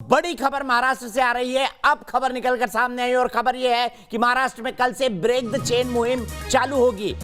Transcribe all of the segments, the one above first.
बड़ी खबर महाराष्ट्र से आ रही है। अब खबर निकलकर सामने आई और खबर यह है कि महाराष्ट्र में कल से ब्रेक द चेन मुहिम चालू होगी।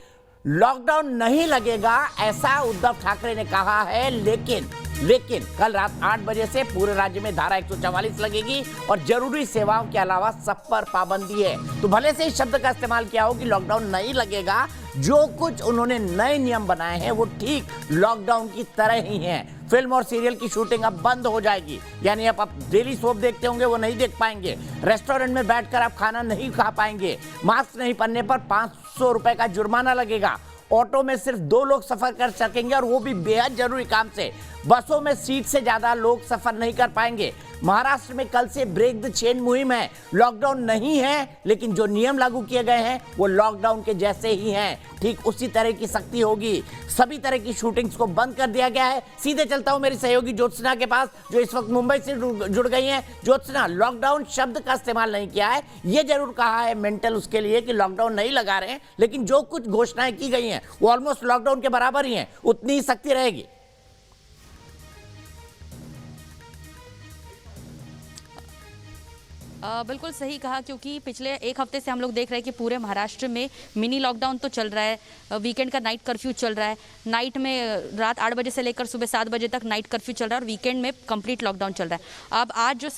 लॉकडाउन नहीं लगेगा ऐसा उद्धव ठाकरे ने कहा है, लेकिन कल रात 8 बजे से पूरे राज्य में धारा 144 लगेगी और जरूरी सेवाओं के अलावा सब पर पाबंदी है। तो भले से इस शब्द का इस्तेमाल किया हो कि लॉकडाउन नहीं लगेगा, जो कुछ उन्होंने नए नियम बनाए हैं वो ठीक लॉकडाउन की तरह ही हैं। फिल्म और सीरियल की शूटिंग अब बंद हो जाएगी, यानी आप डेली सोप देखते होंगे वो नहीं देख पाएंगे। रेस्टोरेंट में बैठकर आप खाना नहीं खा पाएंगे। मास्क नहीं पहनने पर 500 रुपए का जुर्माना लगेगा। ऑटो में सिर्फ 2 लोग सफर कर सकेंगे और वो भी बेहद जरूरी काम से। बसों में सीट से ज्यादा लोग सफर नहीं कर पाएंगे। महाराष्ट्र में कल से ब्रेक द चेन मुहिम है। लॉकडाउन नहीं है, लेकिन जो नियम लागू किए गए हैं वो लॉकडाउन के जैसे ही हैं। ठीक उसी तरह की सख्ती होगी। सभी तरह की शूटिंग्स को बंद कर दिया गया है। सीधे चलता हूं मेरी सहयोगी ज्योत्सना के पास, जो इस वक्त मुंबई से जुड़ गई हैं। ज्योत्सना, लॉकडाउन शब्द का इस्तेमाल नहीं किया है, ये जरूर कहा है मेंटल उसके लिए कि लॉकडाउन नहीं लगा रहे हैं, लेकिन जो कुछ घोषणाएं की गई हैं वो ऑलमोस्ट लॉकडाउन के बराबर ही हैं। उतनी ही सख्ती रहेगी। बिल्कुल सही कहा, क्योंकि पिछले एक हफ्ते से हम लोग देख रहे हैं कि पूरे महाराष्ट्र में मिनी लॉकडाउन तो चल रहा है। वीकेंड का नाइट कर्फ्यू चल रहा है। नाइट में रात 8 बजे से लेकर सुबह 7 बजे तक नाइट कर्फ्यू चल रहा है और वीकेंड में कंप्लीट लॉकडाउन चल रहा है। अब आज जो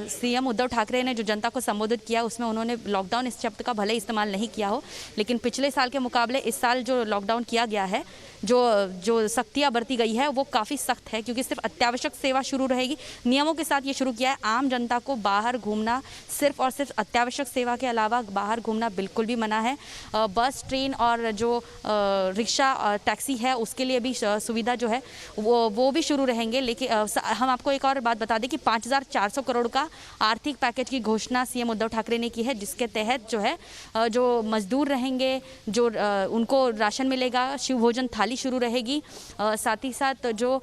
सीएम उद्धव ठाकरे ने जो जनता को संबोधित किया उसमें उन्होंने लॉकडाउन इस शब्द का भले इस्तेमाल नहीं किया हो, लेकिन पिछले साल के मुकाबले इस साल जो लॉकडाउन किया गया है, जो सख्तियाँ बरती गई है वो काफ़ी सख्त है, क्योंकि सिर्फ अत्यावश्यक सेवा शुरू रहेगी। नियमों के साथ ये शुरू किया है। आम जनता को बाहर घूमना सिर्फ और सिर्फ अत्यावश्यक सेवा के अलावा बाहर घूमना बिल्कुल भी मना है। बस, ट्रेन और जो रिक्शा, टैक्सी है उसके लिए भी सुविधा जो है वो भी शुरू रहेंगे। लेकिन हम आपको एक और बात बता दें कि 5400 करोड़ का आर्थिक पैकेज की घोषणा सीएम उद्धव ठाकरे ने की है, जिसके तहत जो है जो मजदूर रहेंगे, जो उनको राशन मिलेगा, शिव भोजन थाली शुरू रहेगी। साथ ही साथ जो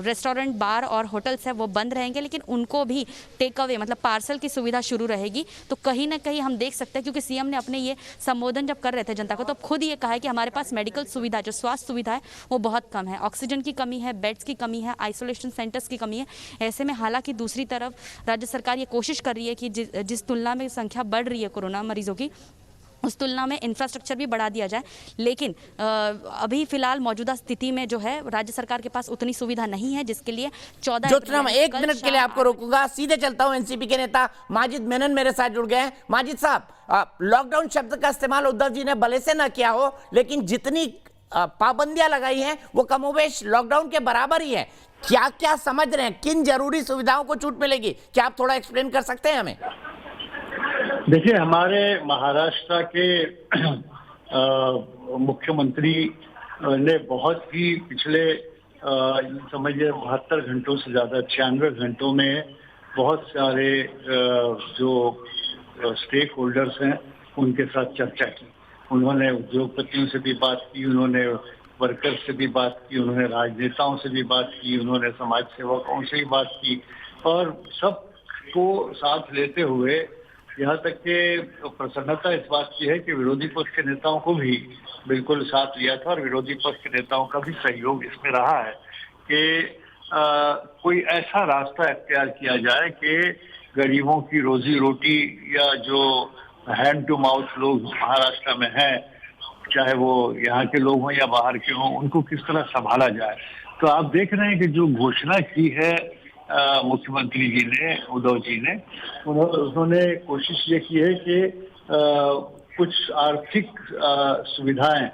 रेस्टोरेंट, बार और होटल्स है वो बंद रहेंगे, लेकिन उनको भी टेक अवे मतलब पार्सल की सुविधा शुरू रहेगी। तो कहीं ना कहीं हम देख सकते हैं, क्योंकि सीएम ने अपने ये संबोधन जब कर रहे थे जनता को, तो खुद ये कहा है कि हमारे पास मेडिकल सुविधा, जो स्वास्थ्य सुविधा है वो बहुत कम है। ऑक्सीजन की कमी है, बेड्स की कमी है, आइसोलेशन सेंटर्स की कमी है। ऐसे में हालांकि दूसरी तरफ राज्य सरकार ये कोशिश कर रही है कि जिस तुलना में संख्या बढ़ रही है कोरोना मरीजों की, उस तुलना में इंफ्रास्ट्रक्चर भी बढ़ा दिया जाए। लेकिन अभी फिलहाल मौजूदा स्थिति में जो है राज्य सरकार के पास उतनी सुविधा नहीं है, जिसके लिए 14 ज्योत्सना, मैं 1 मिनट के लिए आपको रोकूंगा। सीधे चलता हूं, एनसीपी के नेता माजिद मेनन मेरे साथ जुड़ गए हैं। माजिद साहब, लॉकडाउन शब्द का इस्तेमाल उद्धव जी ने भले से ना किया हो, लेकिन जितनी पाबंदियां लगाई हैं वो कमोबेश लॉकडाउन के बराबर ही है। क्या क्या समझ रहे हैं, किन जरूरी सुविधाओं को छूट मिलेगी, क्या आप थोड़ा एक्सप्लेन कर सकते हैं हमें? देखिए, हमारे महाराष्ट्र के मुख्यमंत्री ने बहुत ही पिछले समझिए 72 घंटों से ज़्यादा 96 घंटों में बहुत सारे जो स्टेक होल्डर्स हैं उनके साथ चर्चा की। उन्होंने उद्योगपतियों से भी बात की, उन्होंने वर्कर्स से भी बात की, उन्होंने राजनेताओं से भी बात की, उन्होंने समाज सेवकों से भी बात की, और सबको साथ लेते हुए यहाँ तक कि प्रसन्नता इस बात की है कि विरोधी पक्ष के नेताओं को भी बिल्कुल साथ लिया था और विरोधी पक्ष के नेताओं का भी सहयोग इसमें रहा है कि कोई ऐसा रास्ता इख्तियार किया जाए कि गरीबों की रोजी रोटी या जो हैंड टू माउथ लोग महाराष्ट्र में हैं, चाहे वो यहाँ के लोग हों या बाहर के हों, उनको किस तरह संभाला जाए। तो आप देख रहे हैं कि जो घोषणा की है मुख्यमंत्री जी ने, उद्धव जी ने, उन्होंने कोशिश ये की है कि कुछ आर्थिक सुविधाएं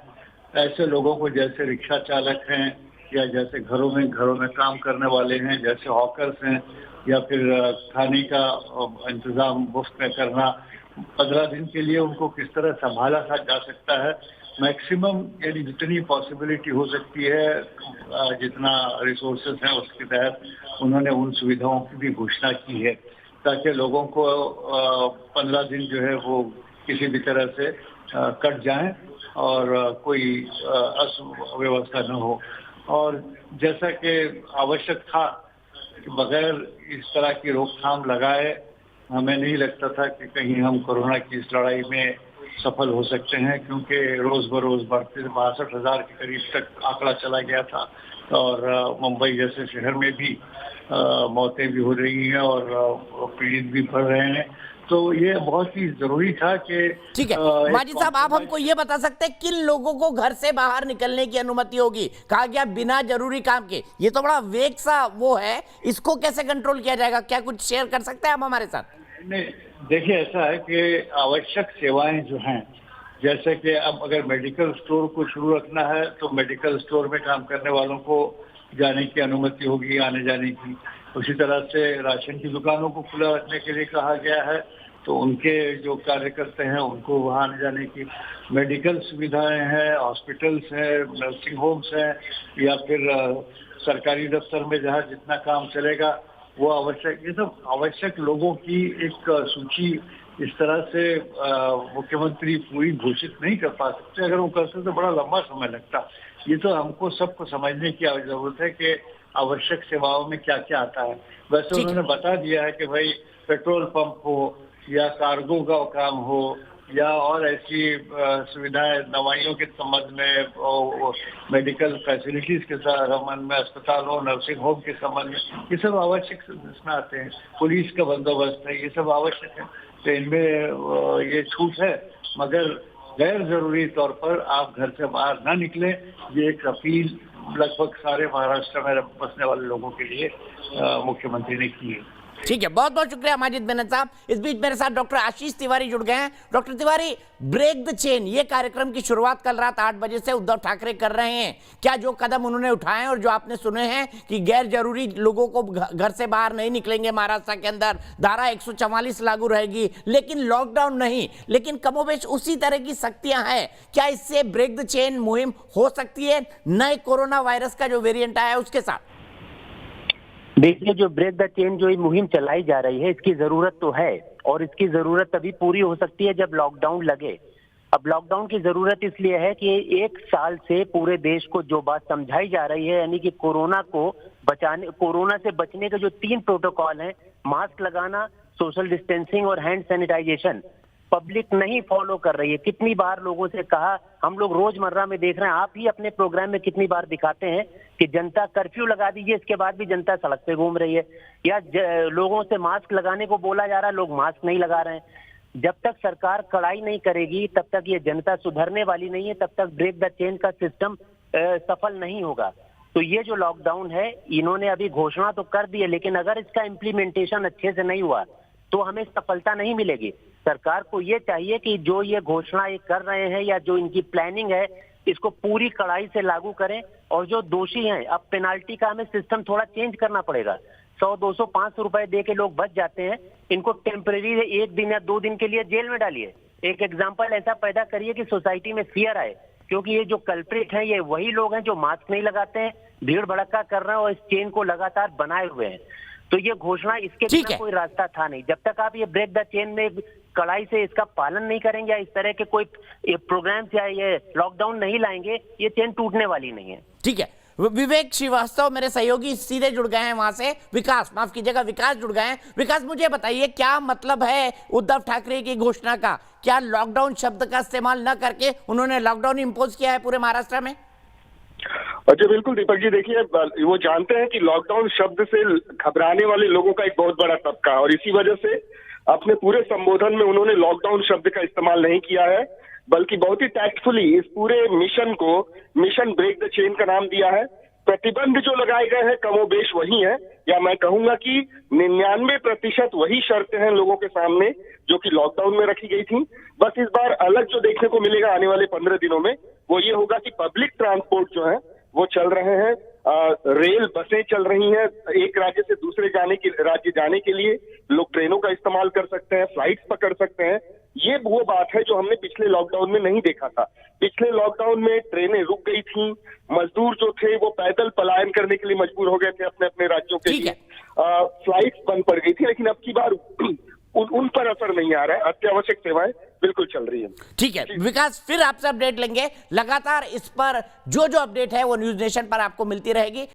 ऐसे लोगों को, जैसे रिक्शा चालक हैं या जैसे घरों में काम करने वाले हैं, जैसे हॉकर्स हैं, या फिर खाने का इंतजाम मुफ्त में करना, 15 दिन के लिए उनको किस तरह संभाला जा सकता है। मैक्सिमम यानी जितनी पॉसिबिलिटी हो सकती है, जितना रिसोर्सेज हैं उसके तहत उन्होंने उन सुविधाओं की भी घोषणा की है, ताकि लोगों को 15 दिन जो है वो किसी भी तरह से कट जाएं और कोई अव्यवस्था न हो। और जैसा कि आवश्यक था कि बगैर इस तरह की रोकथाम लगाए हमें नहीं लगता था कि कहीं हम कोरोना की इस लड़ाई में सफल हो सकते हैं, क्योंकि रोज बरोज बढ़ते 62,000 के करीब तक आंकड़ा चला गया था और मुंबई जैसे शहर में भी मौतें भी हो रही हैं और पीड़ित भी बढ़ रहे हैं। तो ये बहुत ही जरूरी था कि ठीक है माजिद साहब, आप हमको ये बता सकते हैं किन लोगों को घर से बाहर निकलने की अनुमति होगी? कहा गया बिना जरूरी काम के, ये तो बड़ा वेग सा वो है, इसको कैसे कंट्रोल किया जाएगा? क्या कुछ शेयर कर सकते हैं आप हमारे साथ? नहीं, देखिए ऐसा है कि आवश्यक सेवाएं जो हैं, जैसे कि अब अगर मेडिकल स्टोर को शुरू रखना है तो मेडिकल स्टोर में काम करने वालों को जाने की अनुमति होगी, आने जाने की। उसी तरह से राशन की दुकानों को खुला रखने के लिए कहा गया है, तो उनके जो कार्य करते हैं उनको वहाँ आने जाने की। मेडिकल सुविधाएं हैं, हॉस्पिटल्स हैं, नर्सिंग होम्स हैं, या फिर सरकारी दफ्तर में जहाँ जितना काम चलेगा वो आवश्यक, ये सब आवश्यक लोगों की एक सूची इस तरह से मुख्यमंत्री पूरी घोषित नहीं कर पा सकते। अगर वो करते तो बड़ा लंबा समय लगता। ये तो हमको सबको समझने की जरूरत है कि आवश्यक सेवाओं में क्या क्या आता है। वैसे उन्होंने बता दिया है कि भाई पेट्रोल पंप हो या कार्गो का काम हो या और ऐसी सुविधाएं दवाइयों के संबंध में, मेडिकल फैसिलिटीज के संबंध में, अस्पताल हो, नर्सिंग होम के संबंध में, ये सब आवश्यक इसमें आते हैं। पुलिस का बंदोबस्त है, ये सब आवश्यक है। तो इनमें ये छूट है, मगर गैर जरूरी तौर पर आप घर से बाहर ना निकलें, ये एक अपील लगभग सारे महाराष्ट्र में बसने वाले लोगों के लिए मुख्यमंत्री ने की है। ठीक है, बहुत बहुत शुक्रिया माजिद मेनन साहब। इस बीच मेरे साथ डॉक्टर आशीष तिवारी जुड़ गए हैं। Doctor Tiwari, break the chain, ये कार्यक्रम की शुरुआत कल रात 8 बजे से उद्धव ठाकरे कर रहे हैं। क्या जो कदम उन्होंने उठाए और जो आपने सुने हैं कि गैर जरूरी लोगों को घर से बाहर नहीं निकलेंगे, महाराष्ट्र के अंदर धारा 144 लागू रहेगी, लेकिन लॉकडाउन नहीं, लेकिन कमोबेश उसी तरह की सख्तियां हैं, क्या इससे ब्रेक द चेन मुहिम हो सकती है नए कोरोना वायरस का जो वेरिएंट आया है उसके साथ? देखिए, जो ब्रेक द चेन जो ये मुहिम चलाई जा रही है, इसकी जरूरत तो है, और इसकी जरूरत तभी पूरी हो सकती है जब लॉकडाउन लगे। अब लॉकडाउन की जरूरत इसलिए है कि 1 साल से पूरे देश को जो बात समझाई जा रही है, यानी कि कोरोना से बचने के जो 3 प्रोटोकॉल हैं, मास्क लगाना, सोशल डिस्टेंसिंग और हैंड सैनिटाइजेशन, पब्लिक नहीं फॉलो कर रही है। कितनी बार लोगों से कहा, हम लोग रोजमर्रा में देख रहे हैं, आप ही अपने प्रोग्राम में कितनी बार दिखाते हैं कि जनता कर्फ्यू लगा दीजिए, इसके बाद भी जनता सड़क पे घूम रही है, या लोगों से मास्क लगाने को बोला जा रहा है, लोग मास्क नहीं लगा रहे हैं। जब तक सरकार कड़ाई नहीं करेगी तब तक ये जनता सुधरने वाली नहीं है, तब तक ब्रेक द चेन का सिस्टम सफल नहीं होगा। तो ये जो लॉकडाउन है, इन्होंने अभी घोषणा तो कर दी है, लेकिन अगर इसका इम्प्लीमेंटेशन अच्छे से नहीं हुआ तो हमें सफलता नहीं मिलेगी। सरकार को ये चाहिए कि जो ये घोषणा ये कर रहे हैं या जो इनकी प्लानिंग है, इसको पूरी कड़ाई से लागू करें, और जो दोषी हैं, अब पेनाल्टी का हमें सिस्टम थोड़ा चेंज करना पड़ेगा। 100, 200, 500 रुपए दे के लोग बच जाते हैं, इनको टेम्परेरी 1 दिन या 2 दिन के लिए जेल में डालिए। एक एग्जाम्पल ऐसा पैदा करिए कि सोसाइटी में फियर आए, क्योंकि ये जो कल्प्रिट हैं ये वही लोग हैं जो मास्क नहीं लगाते हैं, भीड़ भड़का कर रहे हैं और इस चेन को लगातार बनाए हुए हैं। तो ये घोषणा, इसके बिना कोई रास्ता था नहीं। जब तक आप ये ब्रेक द चेन में कड़ाई से इसका पालन नहीं करेंगे या इस तरह के कोई प्रोग्राम्स या ये लॉकडाउन नहीं लाएंगे, ये चेन टूटने वाली नहीं है। ठीक है, विवेक श्रीवास्तव मेरे सहयोगी सीधे जुड़ गए हैं वहां से। विकास, माफ कीजिएगा, विकास जुड़ गए हैं। विकास, मुझे बताइए क्या मतलब है उद्धव ठाकरे की घोषणा का? क्या लॉकडाउन शब्द का इस्तेमाल न करके उन्होंने लॉकडाउन इंपोज किया है पूरे महाराष्ट्र में? अच्छा, बिल्कुल दीपक जी, देखिए वो जानते हैं कि लॉकडाउन शब्द से घबराने वाले लोगों का एक बहुत बड़ा तबका है, और इसी वजह से अपने पूरे संबोधन में उन्होंने लॉकडाउन शब्द का इस्तेमाल नहीं किया है, बल्कि बहुत ही टैक्टफुली इस पूरे मिशन को मिशन ब्रेक द चेन का नाम दिया है। प्रतिबंध जो लगाए गए हैं कमोबेश वही है, या मैं कहूंगा कि 99% वही शर्तें हैं लोगों के सामने जो कि लॉकडाउन में रखी गई थी। बस इस बार अलग जो देखने को मिलेगा आने वाले 15 दिनों में वो ये होगा कि पब्लिक ट्रांसपोर्ट जो है वो चल रहे हैं, रेल बसें चल रही हैं, एक राज्य से दूसरे राज्य जाने के लिए लोग ट्रेनों का इस्तेमाल कर सकते हैं, फ्लाइट्स पकड़ सकते हैं। ये वो बात है जो हमने पिछले लॉकडाउन में नहीं देखा था। पिछले लॉकडाउन में ट्रेनें रुक गई थी, मजदूर जो थे वो पैदल पलायन करने के लिए मजबूर हो गए थे अपने अपने राज्यों के लिए, फ्लाइट्स बंद पड़ गई थी, लेकिन अब की बार उन पर असर नहीं आ रहा है। अत्यावश्यक सेवाएं बिल्कुल चल रही है। ठीक है विकास, फिर आपसे अपडेट लेंगे लगातार। इस पर जो अपडेट है वो न्यूज नेशन पर आपको मिलती रहेगी।